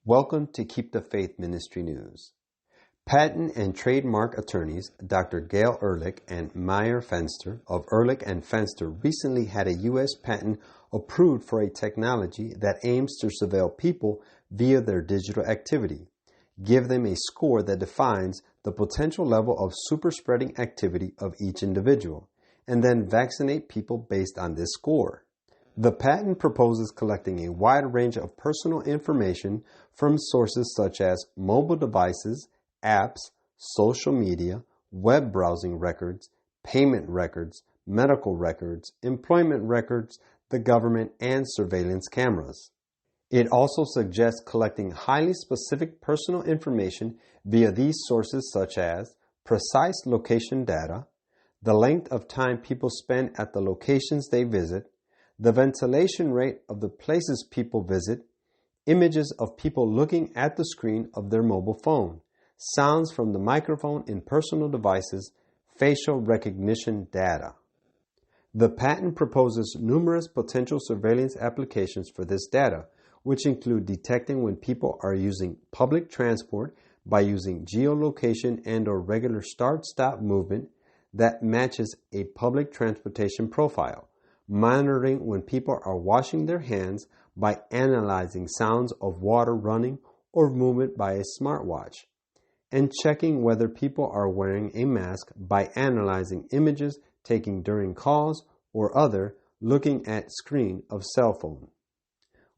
Welcome to Keep the Faith Ministry News. Patent and trademark attorneys Dr. Gail Ehrlich and Meyer Fenster of Ehrlich and Fenster recently had a U.S. patent approved for a technology that aims to surveil people via their digital activity, give them a score that defines the potential level of super-spreading activity of each individual, and then vaccinate people based on this score. The patent proposes collecting a wide range of personal information from sources such as mobile devices, apps, social media, web browsing records, payment records, medical records, employment records, the government, and surveillance cameras. It also suggests collecting highly specific personal information via these sources such as precise location data, the length of time people spend at the locations they visit, the ventilation rate of the places people visit, images of people looking at the screen of their mobile phone, sounds from the microphone in personal devices, facial recognition data. The patent proposes numerous potential surveillance applications for this data, which include detecting when people are using public transport by using geolocation and/or regular start-stop movement that matches a public transportation profile, monitoring when people are washing their hands by analyzing sounds of water running or movement by a smartwatch, and checking whether people are wearing a mask by analyzing images taken during calls or other looking at screen of cell phone.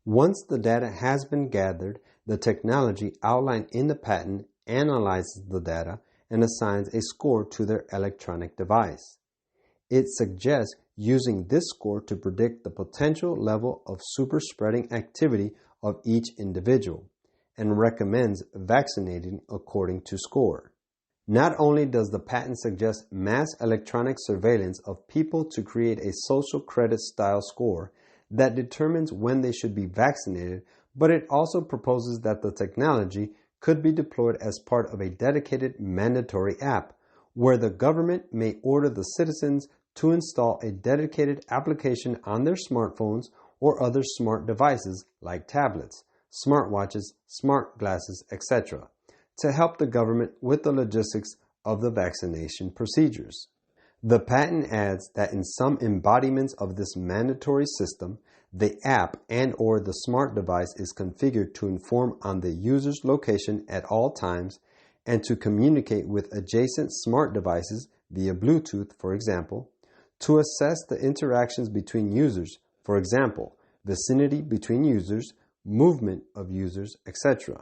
Once the data has been gathered, the technology outlined in the patent analyzes the data and assigns a score to their electronic device. It suggests using this score to predict the potential level of super spreading activity of each individual and recommends vaccinating according to score. Not only does the patent suggest mass electronic surveillance of people to create a social credit style score that determines when they should be vaccinated, but it also proposes that the technology could be deployed as part of a dedicated mandatory app where the government may order the citizens to install a dedicated application on their smartphones or other smart devices like tablets, smartwatches, smart glasses, etc., to help the government with the logistics of the vaccination procedures. The patent adds that in some embodiments of this mandatory system, the app and/or the smart device is configured to inform on the user's location at all times and to communicate with adjacent smart devices via Bluetooth, for example, to assess the interactions between users, for example, vicinity between users, movement of users, etc.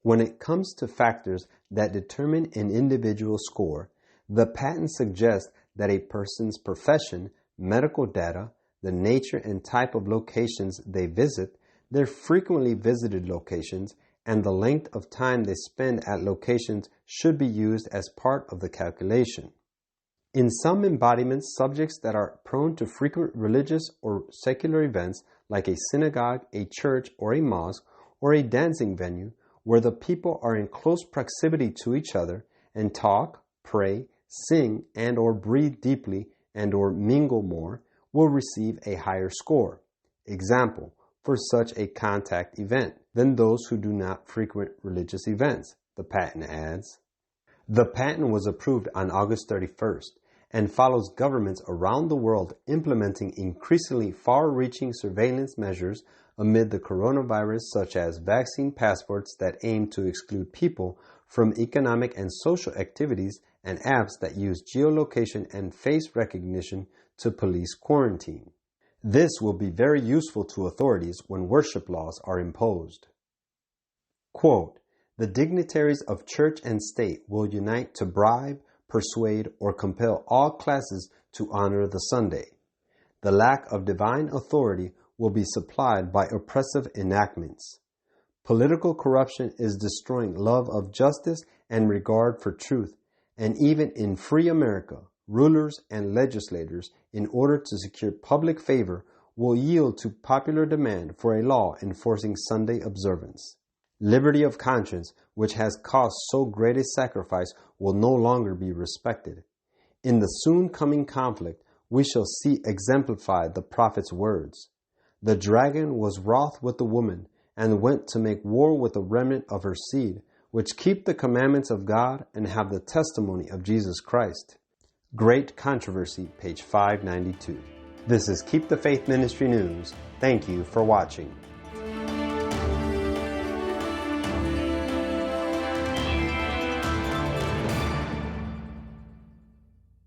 When it comes to factors that determine an individual score, the patent suggests that a person's profession, medical data, the nature and type of locations they visit, their frequently visited locations, and the length of time they spend at locations should be used as part of the calculation. In some embodiments, subjects that are prone to frequent religious or secular events like a synagogue, a church, or a mosque, or a dancing venue, where the people are in close proximity to each other and talk, pray, sing, and/or breathe deeply and/or mingle more, will receive a higher score. Example, for such a contact event, than those who do not frequent religious events, the patent adds. The patent was approved on August 31st and follows governments around the world implementing increasingly far-reaching surveillance measures amid the coronavirus, such as vaccine passports that aim to exclude people from economic and social activities and apps that use geolocation and face recognition to police quarantine. This will be very useful to authorities when worship laws are imposed. Quote, "The dignitaries of church and state will unite to bribe, persuade, or compel all classes to honor the Sunday. The lack of divine authority will be supplied by oppressive enactments. Political corruption is destroying love of justice and regard for truth, and even in free America, rulers and legislators, in order to secure public favor, will yield to popular demand for a law enforcing Sunday observance. Liberty of conscience, which has cost so great a sacrifice, will no longer be respected. In the soon coming conflict, we shall see exemplified the prophet's words. The dragon was wroth with the woman, and went to make war with the remnant of her seed, which keep the commandments of God and have the testimony of Jesus Christ. Great Controversy, page 592. This is Keep the Faith Ministry News. Thank you for watching.